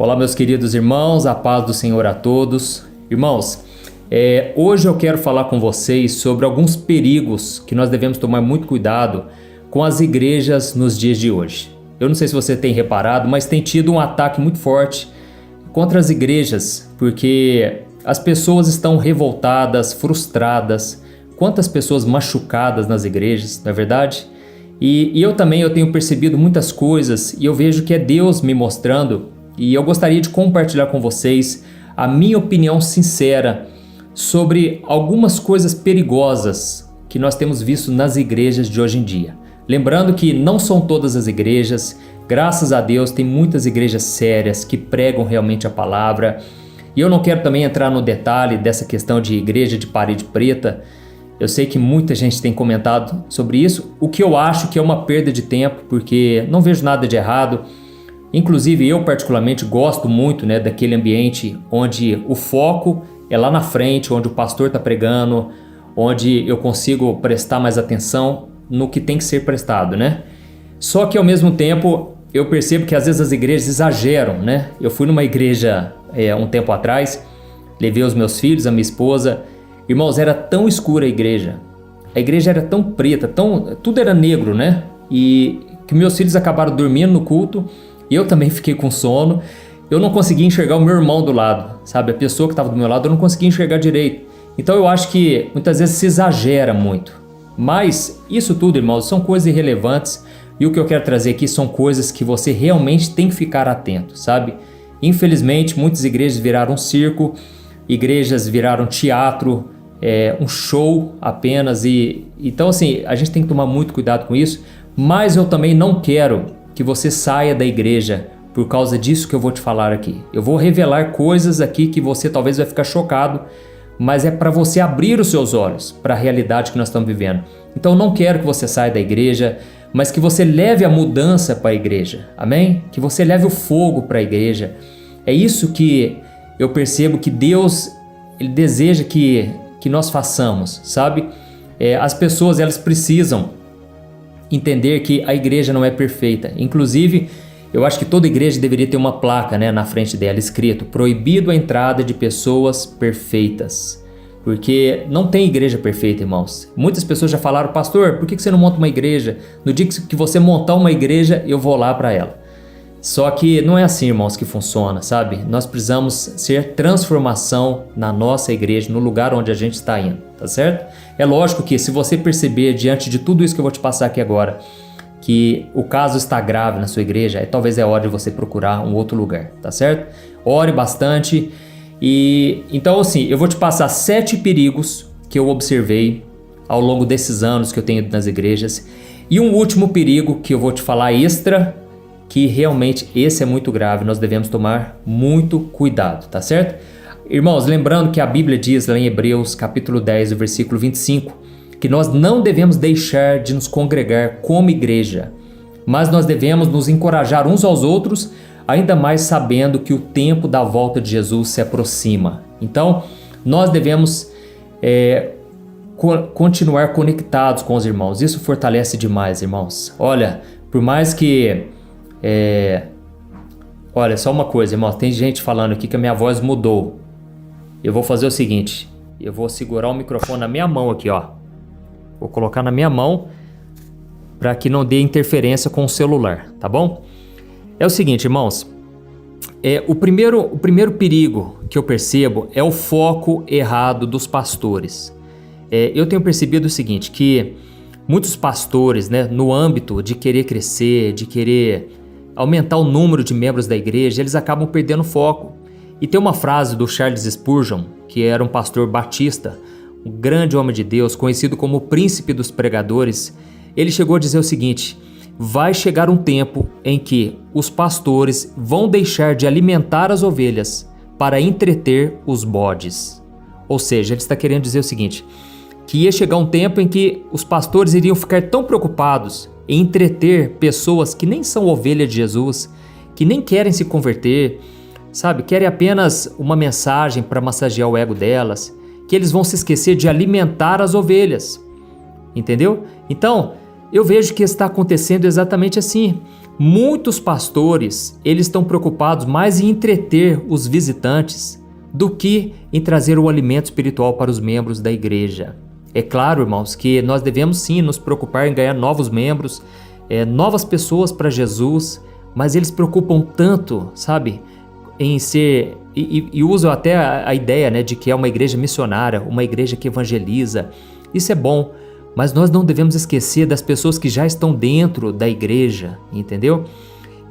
Olá, meus queridos irmãos, a paz do Senhor a todos. Irmãos, hoje eu quero falar com vocês sobre alguns perigos que nós devemos tomar muito cuidado com as igrejas nos dias de hoje. Eu não sei se você tem reparado, mas tem tido um ataque muito forte contra as igrejas, porque as pessoas estão revoltadas, frustradas. Quantas pessoas machucadas nas igrejas, não é verdade? E eu tenho percebido muitas coisas e eu vejo que é Deus me mostrando. E eu gostaria de compartilhar com vocês a minha opinião sincera sobre algumas coisas perigosas que nós temos visto nas igrejas de hoje em dia. Lembrando que não são todas as igrejas, graças a Deus tem muitas igrejas sérias que pregam realmente a palavra. E eu não quero também entrar no detalhe dessa questão de igreja de parede preta. Eu sei que muita gente tem comentado sobre isso, o que eu acho que é uma perda de tempo, porque não vejo nada de errado. Inclusive eu particularmente gosto muito daquele ambiente onde o foco é lá na frente, onde o pastor está pregando, onde eu consigo prestar mais atenção no que tem que ser prestado, Só que ao mesmo tempo eu percebo que às vezes as igrejas exageram, Eu fui numa igreja um tempo atrás, levei os meus filhos, a minha esposa. Irmãos, era tão escura a igreja era tão preta, tudo era negro, E que meus filhos acabaram dormindo no culto. Eu também fiquei com sono, eu não conseguia enxergar o meu irmão do lado, sabe? A pessoa que estava do meu lado eu não conseguia enxergar direito. Então eu acho que muitas vezes se exagera muito. Mas isso tudo, irmãos, são coisas irrelevantes e o que eu quero trazer aqui são coisas que você realmente tem que ficar atento, sabe? Infelizmente, muitas igrejas viraram circo, igrejas viraram teatro, um show apenas. Então assim, a gente tem que tomar muito cuidado com isso, mas eu também não quero que você saia da igreja por causa disso que eu vou te falar aqui. Eu vou revelar coisas aqui que você talvez vai ficar chocado, mas é para você abrir os seus olhos para a realidade que nós estamos vivendo. Então eu não quero que você saia da igreja, mas que você leve a mudança para a igreja, amém? Que você leve o fogo para a igreja. É isso que eu percebo que Deus ele deseja que nós façamos, sabe? As pessoas elas precisam entender que a igreja não é perfeita. Inclusive, eu acho que toda igreja deveria ter uma placa na frente dela, escrito: proibido a entrada de pessoas perfeitas. Porque não tem igreja perfeita, irmãos. Muitas pessoas já falaram: pastor, por que você não monta uma igreja? No dia que você montar uma igreja, eu vou lá para ela. Só que não é assim, irmãos, que funciona, sabe? Nós precisamos ser transformação na nossa igreja, no lugar onde a gente está indo, tá certo? É lógico que se você perceber, diante de tudo isso que eu vou te passar aqui agora, que o caso está grave na sua igreja, talvez é hora de você procurar um outro lugar, tá certo? Ore bastante. E então assim, eu vou te passar 7 perigos que eu observei ao longo desses anos que eu tenho ido nas igrejas. E um último perigo que eu vou te falar extra, que realmente esse é muito grave, nós devemos tomar muito cuidado, tá certo? Irmãos, lembrando que a Bíblia diz lá em Hebreus capítulo 10, versículo 25, que nós não devemos deixar de nos congregar como igreja, mas nós devemos nos encorajar uns aos outros, ainda mais sabendo que o tempo da volta de Jesus se aproxima. Então, nós devemos continuar conectados com os irmãos. Isso fortalece demais, irmãos. Olha, por mais que olha, só uma coisa, irmão, tem gente falando aqui que a minha voz mudou. Eu vou fazer o seguinte, eu vou segurar o microfone na minha mão aqui, ó. Vou colocar na minha mão para que não dê interferência com o celular, tá bom? É o seguinte, irmãos, o primeiro perigo que eu percebo é o foco errado dos pastores. Eu tenho percebido o seguinte, que muitos pastores, no âmbito de querer crescer, de querer aumentar o número de membros da igreja, eles acabam perdendo foco. E tem uma frase do Charles Spurgeon, que era um pastor batista, um grande homem de Deus, conhecido como o príncipe dos pregadores. Ele chegou a dizer o seguinte: vai chegar um tempo em que os pastores vão deixar de alimentar as ovelhas para entreter os bodes. Ou seja, ele está querendo dizer o seguinte, que ia chegar um tempo em que os pastores iriam ficar tão preocupados em entreter pessoas que nem são ovelha de Jesus, que nem querem se converter, sabe? Querem apenas uma mensagem para massagear o ego delas, que eles vão se esquecer de alimentar as ovelhas, entendeu? Então, eu vejo que está acontecendo exatamente assim. Muitos pastores, eles estão preocupados mais em entreter os visitantes do que em trazer o alimento espiritual para os membros da igreja. É claro, irmãos, que nós devemos sim nos preocupar em ganhar novos membros, novas pessoas para Jesus, mas eles preocupam tanto, sabe, em ser, e usam até a ideia, né, de que é uma igreja missionária, uma igreja que evangeliza. Isso é bom, mas nós não devemos esquecer das pessoas que já estão dentro da igreja, entendeu?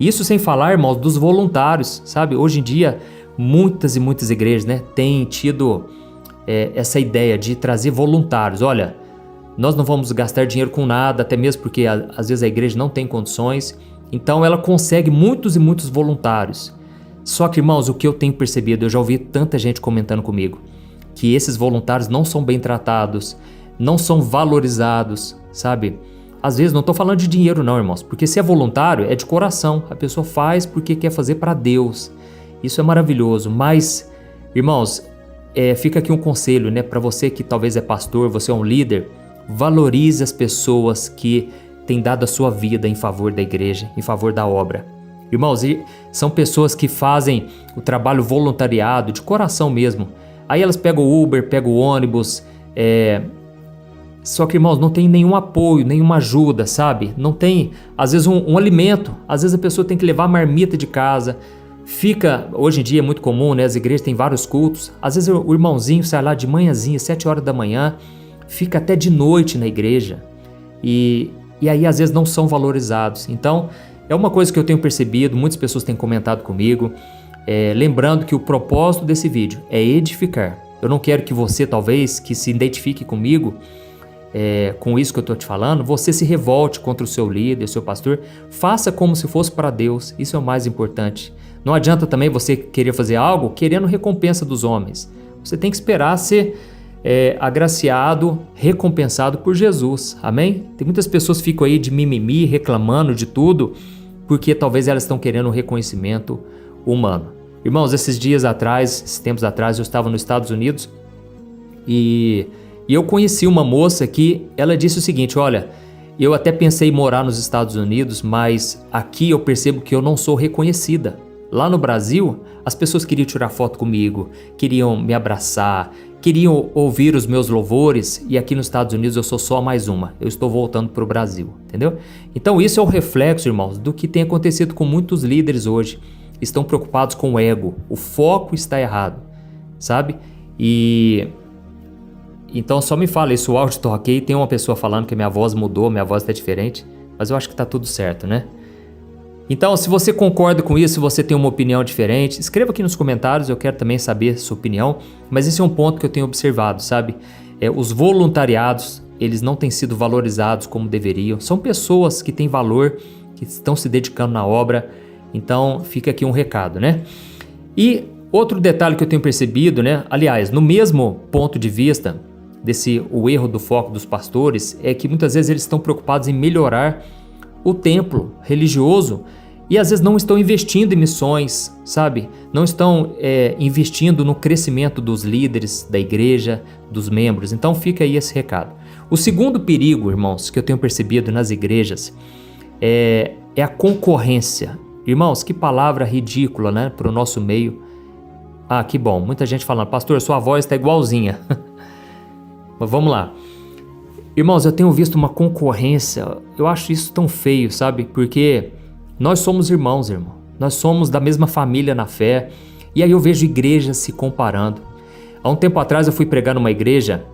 Isso sem falar, irmãos, dos voluntários, sabe? Hoje em dia, muitas e muitas igrejas, né, têm tido essa ideia de trazer voluntários. Olha, nós não vamos gastar dinheiro com nada, até mesmo porque às vezes a igreja não tem condições, então ela consegue muitos e muitos voluntários. Só que, irmãos, o que eu tenho percebido, eu já ouvi tanta gente comentando comigo, que esses voluntários não são bem tratados, não são valorizados, sabe? Às vezes, não estou falando de dinheiro não, irmãos, porque se é voluntário, é de coração, a pessoa faz porque quer fazer para Deus. Isso é maravilhoso, mas, irmãos, fica aqui um conselho, né, para você que talvez é pastor, você é um líder, valorize as pessoas que têm dado a sua vida em favor da igreja, em favor da obra. Irmãos, são pessoas que fazem o trabalho voluntariado, de coração mesmo. Aí elas pegam o Uber, pegam o ônibus, só que, irmãos, não tem nenhum apoio, nenhuma ajuda, sabe? Não tem, às vezes, um alimento. Às vezes a pessoa tem que levar a marmita de casa. Hoje em dia é muito comum, né? As igrejas têm vários cultos. Às vezes o irmãozinho sai lá de manhãzinha, 7 horas da manhã, fica até de noite na igreja. E aí, às vezes, não são valorizados. Então, é uma coisa que eu tenho percebido, muitas pessoas têm comentado comigo, lembrando que o propósito desse vídeo é edificar. Eu não quero que você, talvez, que se identifique comigo, com isso que eu estou te falando, você se revolte contra o seu líder, o seu pastor. Faça como se fosse para Deus, isso é o mais importante. Não adianta também você querer fazer algo querendo recompensa dos homens. Você tem que esperar ser agraciado, recompensado por Jesus, amém? Tem muitas pessoas que ficam aí de mimimi, reclamando de tudo, porque talvez elas estão querendo um reconhecimento humano. Irmãos, esses tempos atrás, eu estava nos Estados Unidos e eu conheci uma moça que ela disse o seguinte: olha, eu até pensei em morar nos Estados Unidos, mas aqui eu percebo que eu não sou reconhecida. Lá no Brasil, as pessoas queriam tirar foto comigo, queriam me abraçar, queriam ouvir os meus louvores, e aqui nos Estados Unidos eu sou só mais uma. Eu estou voltando para o Brasil, entendeu? Então isso é o reflexo, irmãos, do que tem acontecido com muitos líderes hoje. Estão preocupados com o ego. O foco está errado, sabe? Então só me fala, isso o áudio está ok, tem uma pessoa falando que minha voz mudou, minha voz está diferente, mas eu acho que está tudo certo, né? Então, se você concorda com isso, se você tem uma opinião diferente, escreva aqui nos comentários, eu quero também saber a sua opinião, mas esse é um ponto que eu tenho observado, sabe? Os voluntariados, eles não têm sido valorizados como deveriam, são pessoas que têm valor, que estão se dedicando na obra, então fica aqui um recado, né? E outro detalhe que eu tenho percebido, né? Aliás, no mesmo ponto de vista o erro do foco dos pastores, é que muitas vezes eles estão preocupados em melhorar o templo religioso e às vezes não estão investindo em missões, sabe? Não estão investindo no crescimento dos líderes da igreja, dos membros. Então fica aí esse recado. O segundo perigo, irmãos, que eu tenho percebido nas igrejas é a concorrência. Irmãos, que palavra ridícula, né? Para o nosso meio. Ah, que bom. Muita gente falando: pastor, sua voz está igualzinha. Mas vamos lá. Irmãos, eu tenho visto uma concorrência, eu acho isso tão feio, sabe? Porque nós somos irmãos, irmão. Nós somos da mesma família na fé. E aí eu vejo igrejas se comparando. Há um tempo atrás eu fui pregar numa igreja,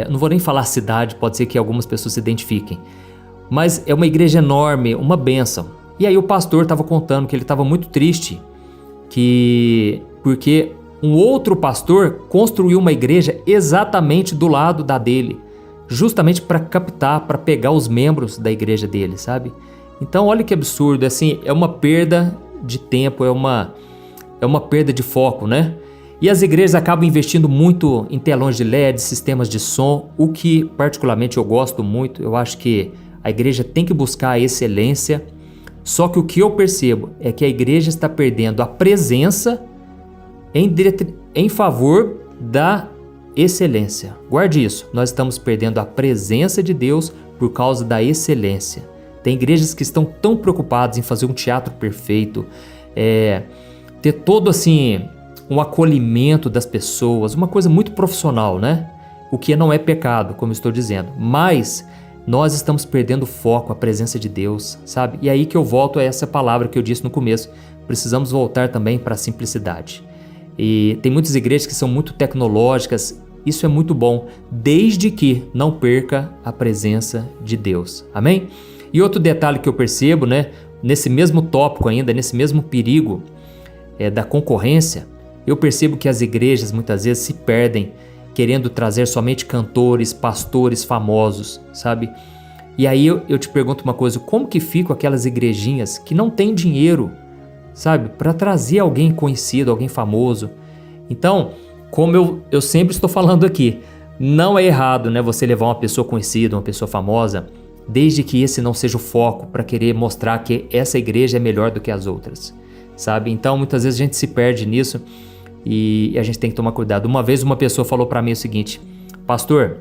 não vou nem falar cidade, pode ser que algumas pessoas se identifiquem, mas é uma igreja enorme, uma bênção. E aí o pastor estava contando que ele estava muito triste, porque um outro pastor construiu uma igreja exatamente do lado da dele, justamente para captar, para pegar os membros da igreja dele, sabe? Então olha que absurdo, assim, é uma perda de tempo, é uma perda de foco, né? E as igrejas acabam investindo muito em telões de LED, sistemas de som, o que particularmente eu gosto muito. Eu acho que a igreja tem que buscar a excelência, só que o que eu percebo é que a igreja está perdendo a presença em favor da excelência. Guarde isso, nós estamos perdendo a presença de Deus por causa da excelência. Tem igrejas que estão tão preocupadas em fazer um teatro perfeito, ter todo assim um acolhimento das pessoas, uma coisa muito profissional, né? O que não é pecado, como eu estou dizendo, mas nós estamos perdendo o foco, a presença de Deus, sabe? E aí que eu volto a essa palavra que eu disse no começo, precisamos voltar também para a simplicidade. E tem muitas igrejas que são muito tecnológicas, isso é muito bom, desde que não perca a presença de Deus, amém? E outro detalhe que eu percebo, né, nesse mesmo tópico ainda, nesse mesmo perigo da concorrência, eu percebo que as igrejas muitas vezes se perdem querendo trazer somente cantores, pastores famosos, sabe? E aí eu te pergunto uma coisa, como que ficam aquelas igrejinhas que não têm dinheiro, sabe? Para trazer alguém conhecido, alguém famoso. Então, como eu sempre estou falando aqui, não é errado, né, você levar uma pessoa conhecida, uma pessoa famosa, desde que esse não seja o foco para querer mostrar que essa igreja é melhor do que as outras, sabe? Então, muitas vezes a gente se perde nisso e a gente tem que tomar cuidado. Uma vez uma pessoa falou para mim o seguinte: pastor,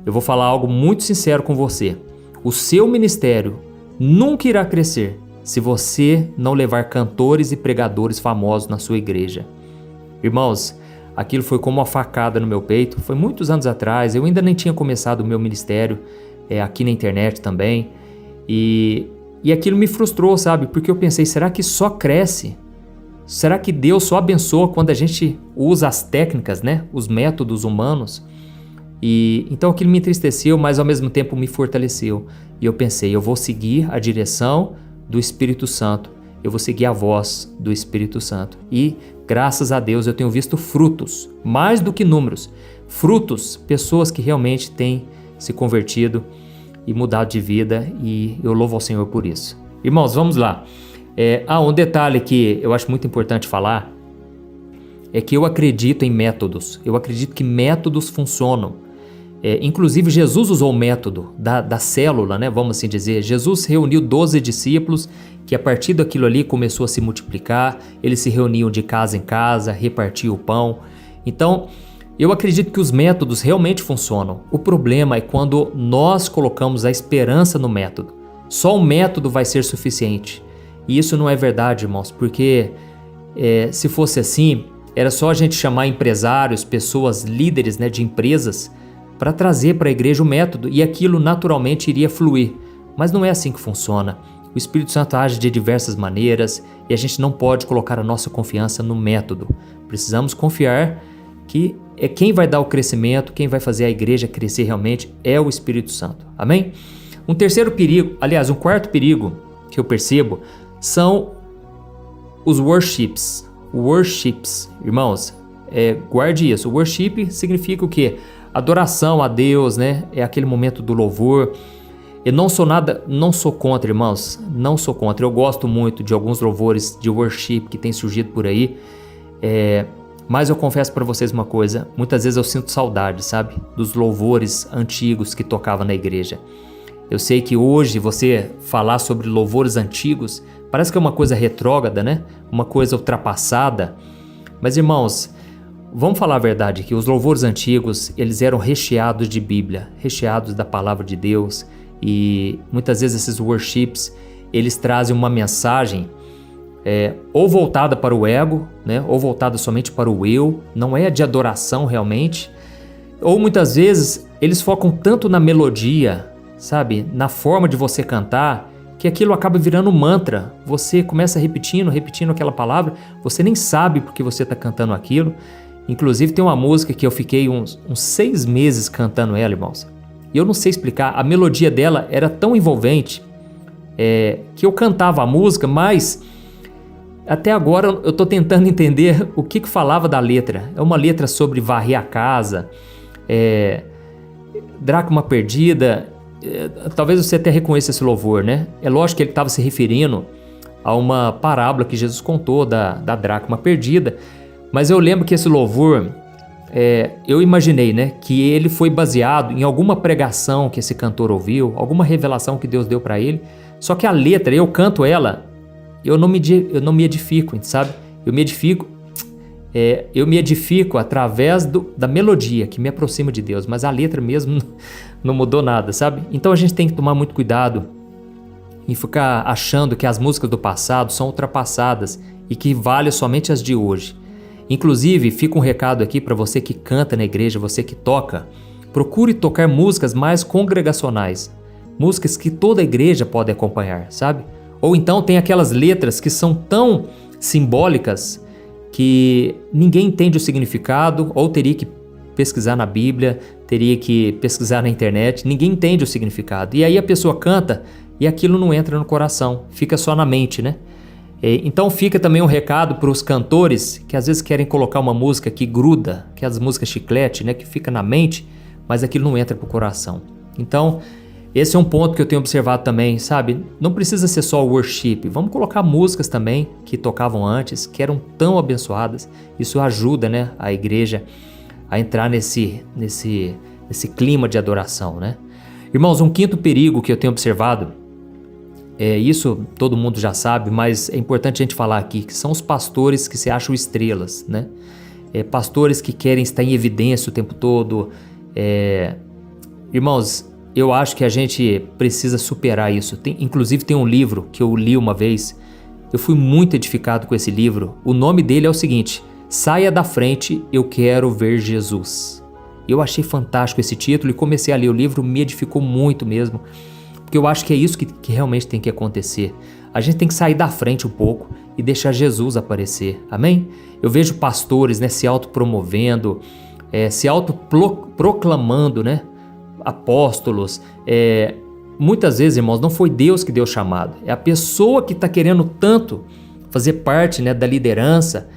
eu vou falar algo muito sincero com você. O seu ministério nunca irá crescer se você não levar cantores e pregadores famosos na sua igreja. Irmãos, aquilo foi como uma facada no meu peito. Foi muitos anos atrás, eu ainda nem tinha começado o meu ministério aqui na internet também. E aquilo me frustrou, sabe? Porque eu pensei, será que só cresce? Será que Deus só abençoa quando a gente usa as técnicas, né? Os métodos humanos? E então aquilo me entristeceu, mas ao mesmo tempo me fortaleceu. E eu pensei, eu vou seguir a direção do Espírito Santo. Eu vou seguir a voz do Espírito Santo. E graças a Deus eu tenho visto frutos, mais do que números. Frutos, pessoas que realmente têm se convertido e mudado de vida, e eu louvo ao Senhor por isso. Irmãos, vamos lá. Um detalhe que eu acho muito importante falar é que eu acredito em métodos. Eu acredito que métodos funcionam. Inclusive, Jesus usou o método da célula, né? Vamos assim dizer. Jesus reuniu 12 discípulos que a partir daquilo ali começou a se multiplicar. Eles se reuniam de casa em casa, repartiam o pão. Então, eu acredito que os métodos realmente funcionam. O problema é quando nós colocamos a esperança no método. Só o método vai ser suficiente. E isso não é verdade, irmãos, porque se fosse assim, era só a gente chamar empresários, pessoas líderes, né, de empresas, para trazer para a igreja o método e aquilo naturalmente iria fluir. Mas não é assim que funciona. O Espírito Santo age de diversas maneiras e a gente não pode colocar a nossa confiança no método. Precisamos confiar que quem vai dar o crescimento, quem vai fazer a igreja crescer realmente é o Espírito Santo. Amém? Um quarto perigo que eu percebo são os worships. Irmãos, guarde isso. Worship significa o quê? Adoração a Deus, né? É aquele momento do louvor. Eu não sou contra, irmãos, não sou contra. Eu gosto muito de alguns louvores de worship que tem surgido por aí. Mas eu confesso para vocês uma coisa, muitas vezes eu sinto saudade, sabe? Dos louvores antigos que tocavam na igreja. Eu sei que hoje você falar sobre louvores antigos parece que é uma coisa retrógrada, né? Uma coisa ultrapassada. Mas, irmãos, vamos falar a verdade, que os louvores antigos, eles eram recheados de Bíblia, recheados da palavra de Deus. E muitas vezes esses worships, eles trazem uma mensagem ou voltada para o ego, né? Ou voltada somente para o eu, não é de adoração realmente. Ou muitas vezes eles focam tanto na melodia, sabe? Na forma de você cantar, que aquilo acaba virando um mantra. Você começa repetindo aquela palavra, você nem sabe porque você está cantando aquilo. Inclusive tem uma música que eu fiquei uns 6 meses cantando ela, irmãos. E eu não sei explicar, a melodia dela era tão envolvente que eu cantava a música, mas até agora eu estou tentando entender o que falava da letra. É uma letra sobre varrer a casa, dracma perdida. Talvez você até reconheça esse louvor, né? É lógico que ele estava se referindo a uma parábola que Jesus contou da dracma perdida, mas eu lembro que esse louvor, eu imaginei, né, que ele foi baseado em alguma pregação que esse cantor ouviu, alguma revelação que Deus deu para ele, só que a letra, eu canto ela, eu não me edifico, sabe? Eu me edifico através da melodia que me aproxima de Deus, mas a letra mesmo não mudou nada, sabe? Então a gente tem que tomar muito cuidado em ficar achando que as músicas do passado são ultrapassadas e que valem somente as de hoje. Inclusive, fica um recado aqui para você que canta na igreja, você que toca. Procure tocar músicas mais congregacionais, músicas que toda a igreja pode acompanhar, sabe? Ou então tem aquelas letras que são tão simbólicas que ninguém entende o significado, ou teria que pesquisar na Bíblia, teria que pesquisar na internet, ninguém entende o significado. E aí a pessoa canta e aquilo não entra no coração, fica só na mente, né? Então fica também um recado para os cantores que às vezes querem colocar uma música que gruda, que é as músicas chiclete, né, que fica na mente, mas aquilo não entra pro coração. Então, esse é um ponto que eu tenho observado também, sabe? Não precisa ser só o worship, vamos colocar músicas também que tocavam antes, que eram tão abençoadas. Isso ajuda, né, a igreja a entrar nesse clima de adoração, né? Irmãos, um quinto perigo que eu tenho observado, isso todo mundo já sabe, mas é importante a gente falar aqui, que são os pastores que se acham estrelas, né? Pastores que querem estar em evidência o tempo todo. Irmãos, eu acho que a gente precisa superar isso. Inclusive tem um livro que eu li uma vez, eu fui muito edificado com esse livro. O nome dele é o seguinte: Saia da Frente, Eu Quero Ver Jesus. Eu achei fantástico esse título e comecei a ler o livro, me edificou muito mesmo. Porque eu acho que é isso que realmente tem que acontecer. A gente tem que sair da frente um pouco e deixar Jesus aparecer. Amém? Eu vejo pastores, né, se autopromovendo, se autoproclamando, né? Apóstolos. Muitas vezes, irmãos, não foi Deus que deu o chamado. É a pessoa que está querendo tanto fazer parte, né, da liderança,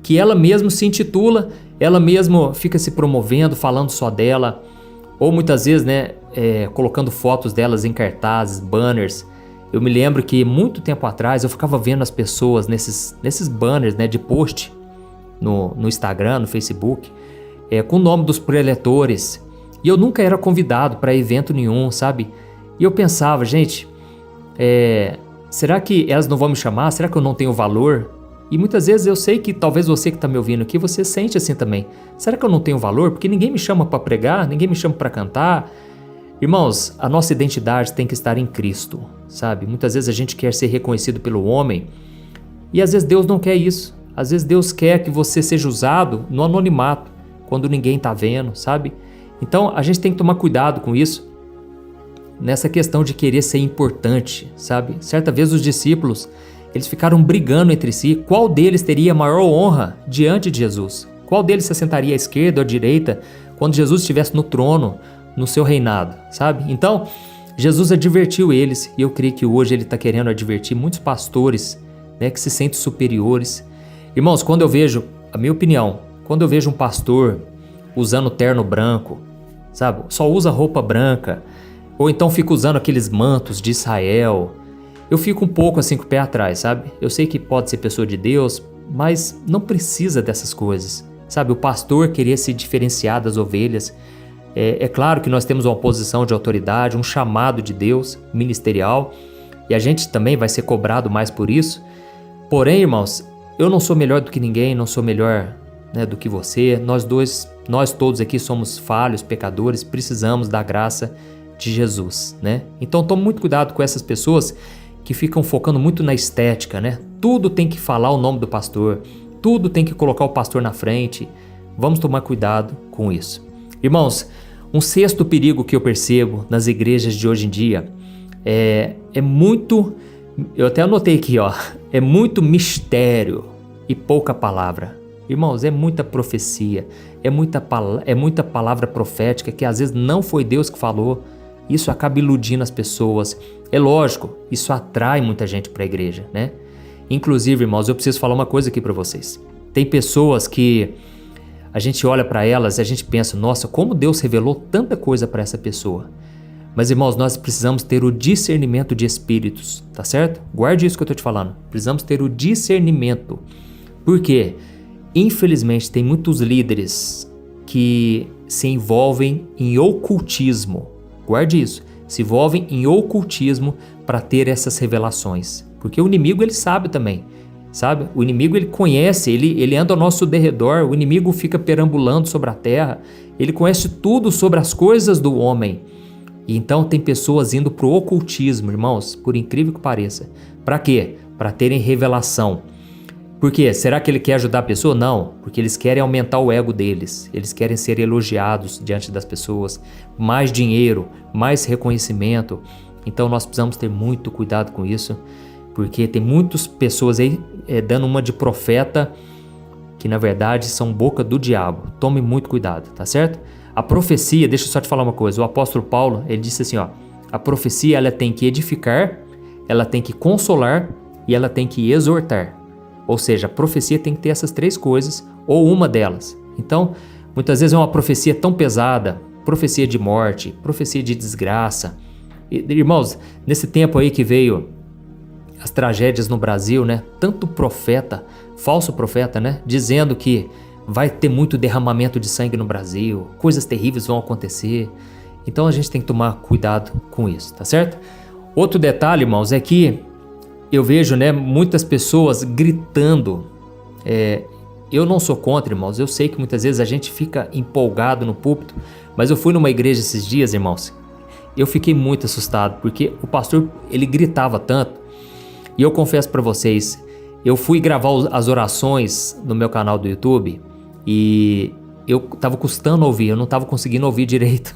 que ela mesma se intitula, ela mesma fica se promovendo, falando só dela. Ou muitas vezes, né, colocando fotos delas em cartazes, banners. Eu me lembro que muito tempo atrás eu ficava vendo as pessoas nesses banners, né, de post no Instagram, no Facebook, com o nome dos preletores. E eu nunca era convidado para evento nenhum, sabe? E eu pensava, gente, será que elas não vão me chamar? Será que eu não tenho valor? E muitas vezes eu sei que talvez você que está me ouvindo aqui, você sente assim também. Será que eu não tenho valor? Porque ninguém me chama para pregar, ninguém me chama para cantar. Irmãos, a nossa identidade tem que estar em Cristo, sabe? Muitas vezes a gente quer ser reconhecido pelo homem e às vezes Deus não quer isso. Às vezes Deus quer que você seja usado no anonimato, quando ninguém está vendo, sabe? Então a gente tem que tomar cuidado com isso, nessa questão de querer ser importante, sabe? Certa vez os discípulos, eles ficaram brigando entre si, qual deles teria maior honra diante de Jesus? Qual deles se assentaria à esquerda ou à direita quando Jesus estivesse no trono, no seu reinado, sabe? Então, Jesus advertiu eles, e eu creio que hoje ele está querendo advertir muitos pastores, né, que se sentem superiores. Irmãos, quando eu vejo, a minha opinião, quando eu vejo um pastor usando terno branco, sabe? Só usa roupa branca, ou então fica usando aqueles mantos de Israel, eu fico um pouco assim com o pé atrás, sabe? Eu sei que pode ser pessoa de Deus, mas não precisa dessas coisas, sabe? O pastor queria se diferenciar das ovelhas. É claro que nós temos uma posição de autoridade, um chamado de Deus ministerial, e a gente também vai ser cobrado mais por isso. Porém, irmãos, eu não sou melhor do que ninguém, não sou melhor, né, do que você. Nós todos aqui somos falhos, pecadores, precisamos da graça de Jesus, né? Então tome muito cuidado com essas pessoas que ficam focando muito na estética, né? Tudo tem que falar o nome do pastor, tudo tem que colocar o pastor na frente. Vamos tomar cuidado com isso. Irmãos, um sexto perigo que eu percebo nas igrejas de hoje em dia é muito, eu até anotei aqui, ó, é muito mistério e pouca palavra. Irmãos, é muita profecia, é muita palavra profética que às vezes não foi Deus que falou. Isso acaba iludindo as pessoas. É lógico, isso atrai muita gente para a igreja, né? Inclusive, irmãos, eu preciso falar uma coisa aqui para vocês. Tem pessoas que a gente olha para elas e a gente pensa, nossa, como Deus revelou tanta coisa para essa pessoa. Mas, irmãos, nós precisamos ter o discernimento de espíritos, tá certo? Guarde isso que eu tô te falando. Precisamos ter o discernimento. Por quê? Infelizmente, tem muitos líderes que se envolvem em ocultismo. Guarde isso. Se envolvem em ocultismo para ter essas revelações. Porque o inimigo, ele sabe também. Sabe? O inimigo, ele conhece, ele anda ao nosso derredor. O inimigo fica perambulando sobre a terra. Ele conhece tudo sobre as coisas do homem. E então tem pessoas indo pro ocultismo, irmãos, por incrível que pareça. Para quê? Para terem revelação. Por quê? Será que ele quer ajudar a pessoa? Não, porque eles querem aumentar o ego deles. Eles querem ser elogiados diante das pessoas, mais dinheiro, mais reconhecimento. Então nós precisamos ter muito cuidado com isso, porque tem muitas pessoas aí dando uma de profeta, que na verdade são boca do diabo. Tome muito cuidado, tá certo? A profecia, deixa eu só te falar uma coisa, o apóstolo Paulo, ele disse assim, ó, a profecia ela tem que edificar, ela tem que consolar e ela tem que exortar. Ou seja, a profecia tem que ter essas três coisas, ou uma delas. Então, muitas vezes é uma profecia tão pesada, profecia de morte, profecia de desgraça. Irmãos, nesse tempo aí que veio as tragédias no Brasil, né? Tanto profeta, falso profeta, né? Dizendo que vai ter muito derramamento de sangue no Brasil, coisas terríveis vão acontecer. Então a gente tem que tomar cuidado com isso, tá certo? Outro detalhe, irmãos, é que eu vejo, né, muitas pessoas gritando. Eu não sou contra, irmãos. Eu sei que muitas vezes a gente fica empolgado no púlpito, mas eu fui numa igreja esses dias, irmãos. Eu fiquei muito assustado, porque o pastor, ele gritava tanto. E eu confesso para vocês, eu fui gravar as orações no meu canal do YouTube e eu tava custando ouvir, eu não tava conseguindo ouvir direito.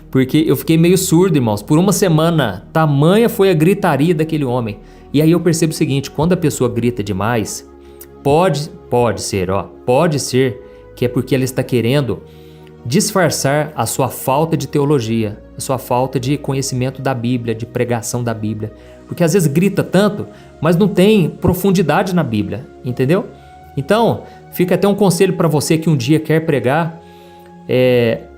Porque eu fiquei meio surdo, irmãos. Por uma semana, tamanha foi a gritaria daquele homem. E aí eu percebo o seguinte, quando a pessoa grita demais, pode ser que é porque ela está querendo disfarçar a sua falta de teologia, a sua falta de conhecimento da Bíblia, de pregação da Bíblia. Porque às vezes grita tanto, mas não tem profundidade na Bíblia, entendeu? Então, fica até um conselho para você que um dia quer pregar,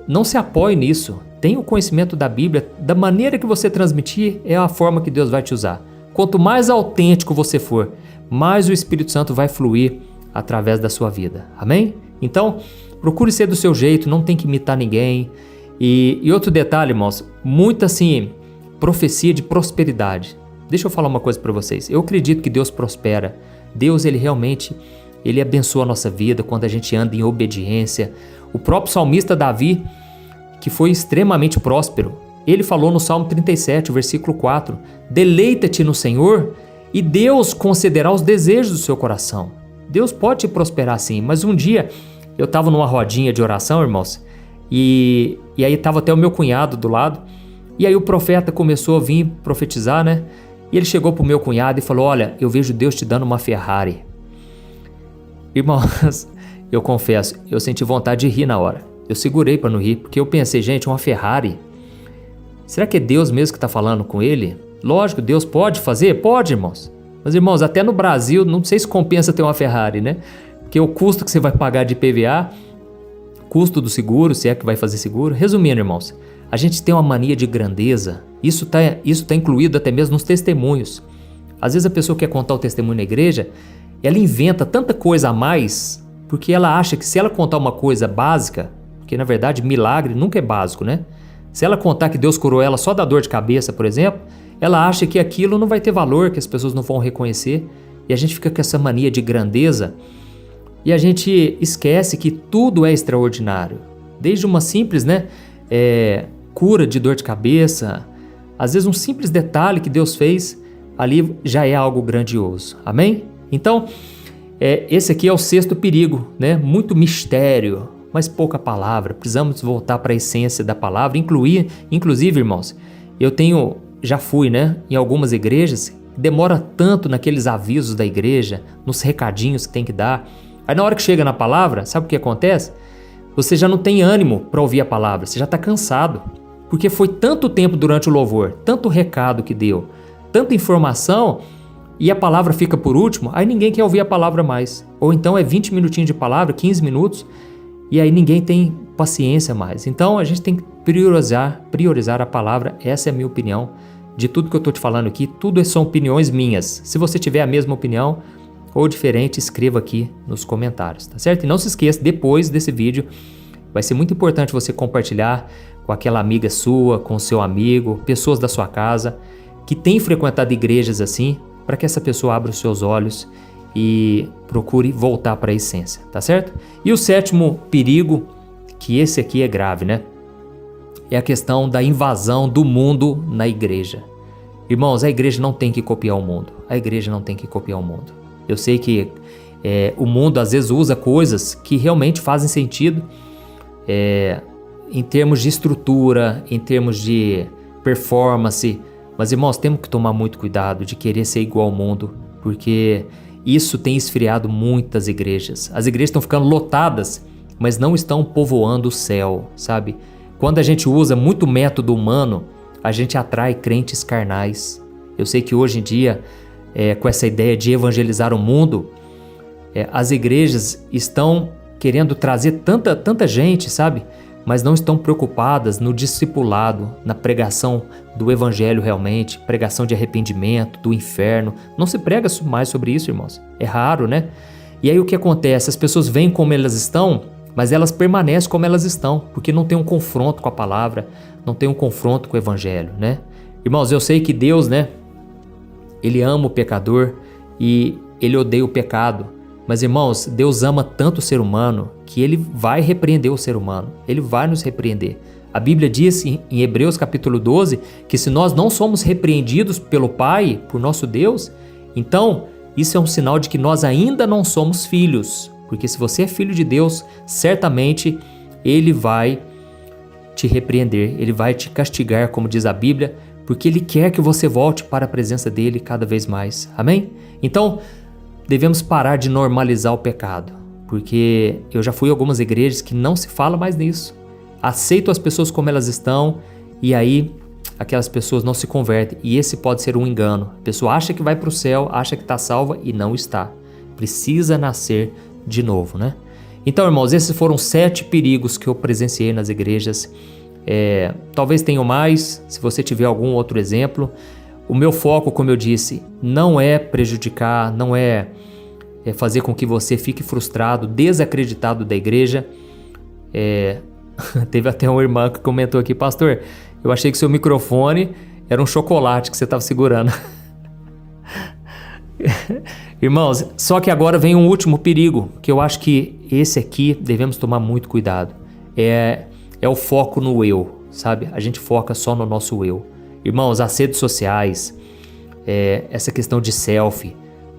não se apoie nisso. Tenha o conhecimento da Bíblia, da maneira que você transmitir é a forma que Deus vai te usar. Quanto mais autêntico você for, mais o Espírito Santo vai fluir através da sua vida. Amém? Então, procure ser do seu jeito, não tem que imitar ninguém. E outro detalhe, irmãos, muita assim, profecia de prosperidade. Deixa eu falar uma coisa para vocês. Eu acredito que Deus prospera. Deus, ele realmente, ele abençoa a nossa vida quando a gente anda em obediência. O próprio salmista Davi, que foi extremamente próspero, ele falou no Salmo 37, versículo 4, deleita-te no Senhor e Deus concederá os desejos do seu coração. Deus pode te prosperar sim, mas um dia eu estava numa rodinha de oração, irmãos, e aí estava até o meu cunhado do lado, e aí o profeta começou a vir profetizar, né? E ele chegou pro meu cunhado e falou, olha, eu vejo Deus te dando uma Ferrari. Irmãos, eu confesso, eu senti vontade de rir na hora. Eu segurei para não rir, porque eu pensei, gente, uma Ferrari? Será que é Deus mesmo que está falando com ele? Lógico, Deus pode fazer? Pode, irmãos. Mas, irmãos, até no Brasil, não sei se compensa ter uma Ferrari, né? Porque o custo que você vai pagar de IPVA, custo do seguro, se é que vai fazer seguro. Resumindo, irmãos, a gente tem uma mania de grandeza. Isso tá incluído até mesmo nos testemunhos. Às vezes a pessoa quer contar o testemunho na igreja, ela inventa tanta coisa a mais, porque ela acha que se ela contar uma coisa básica, porque na verdade milagre nunca é básico, né? Se ela contar que Deus curou ela só da dor de cabeça, por exemplo, ela acha que aquilo não vai ter valor, que as pessoas não vão reconhecer, e a gente fica com essa mania de grandeza, e a gente esquece que tudo é extraordinário. Desde uma simples, né, cura de dor de cabeça, às vezes um simples detalhe que Deus fez, ali já é algo grandioso. Amém? Então, esse aqui é o sexto perigo, né? Muito mistério, mas pouca palavra. Precisamos voltar para a essência da palavra, inclusive, irmãos, já fui, né, em algumas igrejas, demora tanto naqueles avisos da igreja, nos recadinhos que tem que dar. Aí na hora que chega na palavra, sabe o que acontece? Você já não tem ânimo para ouvir a palavra, você já está cansado, porque foi tanto tempo durante o louvor, tanto recado que deu, tanta informação, e a palavra fica por último, aí ninguém quer ouvir a palavra mais. Ou então é 20 minutinhos de palavra, 15 minutos, e aí ninguém tem paciência mais. Então a gente tem que priorizar a palavra. Essa é a minha opinião. De tudo que eu estou te falando aqui, tudo são opiniões minhas. Se você tiver a mesma opinião ou diferente, escreva aqui nos comentários, tá certo? E não se esqueça, depois desse vídeo, vai ser muito importante você compartilhar com aquela amiga sua, com o seu amigo, pessoas da sua casa, que têm frequentado igrejas assim, para que essa pessoa abra os seus olhos e procure voltar para a essência, tá certo? E o sétimo perigo, que esse aqui é grave, né? é a questão da invasão do mundo na igreja. Irmãos, a igreja não tem que copiar o mundo. A igreja não tem que copiar o mundo. Eu sei que o mundo às vezes usa coisas que realmente fazem sentido em termos de estrutura, em termos de performance. Mas, irmãos, temos que tomar muito cuidado de querer ser igual ao mundo, porque isso tem esfriado muitas igrejas. As igrejas estão ficando lotadas, mas não estão povoando o céu, sabe? Quando a gente usa muito método humano, a gente atrai crentes carnais. Eu sei que hoje em dia, com essa ideia de evangelizar o mundo, as igrejas estão querendo trazer tanta gente, sabe? Mas não estão preocupadas no discipulado, na pregação do evangelho realmente, pregação de arrependimento, do inferno. Não se prega mais sobre isso, irmãos. É raro, né? E aí o que acontece? As pessoas vêm como elas estão, mas elas permanecem como elas estão, porque não tem um confronto com a palavra, não tem um confronto com o evangelho, né? Irmãos, eu sei que Deus, né? Ele ama o pecador e ele odeia o pecado. Mas, irmãos, Deus ama tanto o ser humano que ele vai repreender o ser humano. Ele vai nos repreender. A Bíblia diz em Hebreus capítulo 12 que se nós não somos repreendidos pelo Pai, por nosso Deus, então isso é um sinal de que nós ainda não somos filhos. Porque se você é filho de Deus, certamente Ele vai te repreender, Ele vai te castigar, como diz a Bíblia, porque Ele quer que você volte para a presença dEle cada vez mais. Amém? Então, devemos parar de normalizar o pecado, porque eu já fui a algumas igrejas que não se fala mais nisso. Aceitam as pessoas como elas estão e aí aquelas pessoas não se convertem. E esse pode ser um engano. A pessoa acha que vai para o céu, acha que está salva e não está. Precisa nascer de novo, né? Então, irmãos, esses foram 7 perigos que eu presenciei nas igrejas. Talvez tenham mais, se você tiver algum outro exemplo. O meu foco, como eu disse, não é prejudicar, não é fazer com que você fique frustrado, desacreditado da igreja. Teve até uma irmã que comentou aqui: pastor, eu achei que seu microfone era um chocolate que você estava segurando. Irmãos, só que agora vem um último perigo, que eu acho que esse aqui devemos tomar muito cuidado. É o foco no eu, sabe? A gente foca só no nosso eu. Irmãos, as redes sociais, essa questão de selfie,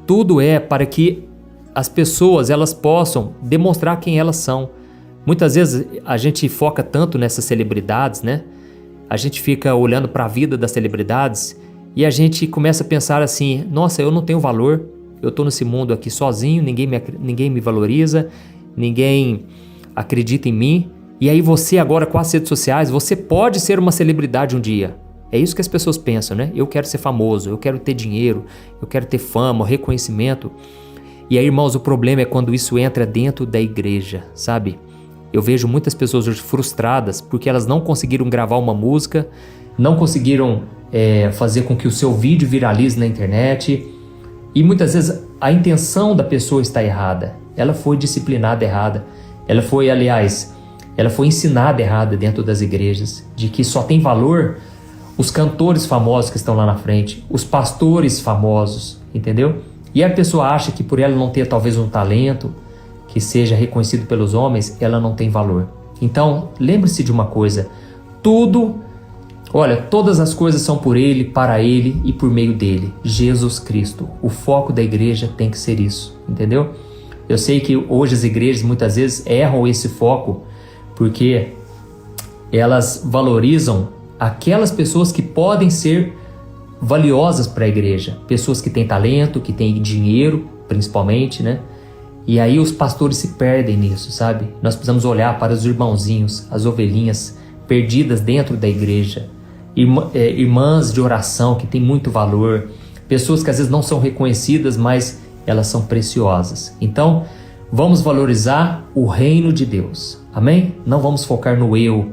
tudo é para que as pessoas elas possam demonstrar quem elas são. Muitas vezes a gente foca tanto nessas celebridades, né? A gente fica olhando para a vida das celebridades e a gente começa a pensar assim: nossa, eu não tenho valor, eu estou nesse mundo aqui sozinho, ninguém me valoriza, ninguém acredita em mim. E aí você agora com as redes sociais, você pode ser uma celebridade um dia. É isso que as pessoas pensam, né? Eu quero ser famoso, eu quero ter dinheiro, eu quero ter fama, reconhecimento. E aí, irmãos, o problema é quando isso entra dentro da igreja, sabe? Eu vejo muitas pessoas hoje frustradas porque elas não conseguiram gravar uma música, não conseguiram fazer com que o seu vídeo viralize na internet. E muitas vezes a intenção da pessoa está errada. Ela foi disciplinada errada. Ela foi ensinada errada dentro das igrejas, de que só tem valor os cantores famosos que estão lá na frente, os pastores famosos, entendeu? E a pessoa acha que por ela não ter talvez um talento que seja reconhecido pelos homens, ela não tem valor. Então, lembre-se de uma coisa: todas as coisas são por Ele, para Ele e por meio dEle, Jesus Cristo. O foco da igreja tem que ser isso, entendeu? Eu sei que hoje as igrejas muitas vezes erram esse foco porque elas valorizam aquelas pessoas que podem ser valiosas para a igreja, pessoas que têm talento, que têm dinheiro, principalmente, né? E aí os pastores se perdem nisso, sabe? Nós precisamos olhar para os irmãozinhos, as ovelhinhas perdidas dentro da igreja, irmãs de oração que têm muito valor, pessoas que às vezes não são reconhecidas, mas elas são preciosas. Então, vamos valorizar o reino de Deus, amém? Não vamos focar no eu,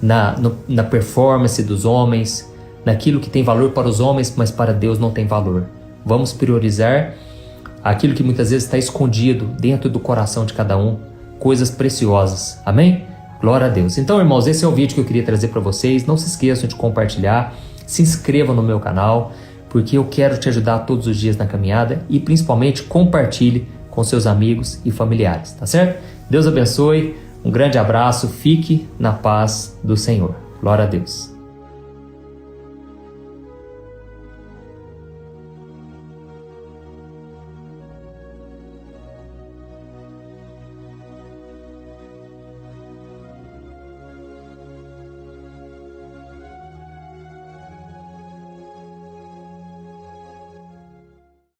na performance dos homens, naquilo que tem valor para os homens, mas para Deus não tem valor. Vamos priorizar aquilo que muitas vezes está escondido dentro do coração de cada um, coisas preciosas, amém? Glória a Deus. Então, irmãos, esse é o vídeo que eu queria trazer para vocês. Não se esqueçam de compartilhar, se inscrevam no meu canal, porque eu quero te ajudar todos os dias na caminhada, e principalmente compartilhe com seus amigos e familiares, tá certo? Deus abençoe, um grande abraço, fique na paz do Senhor. Glória a Deus.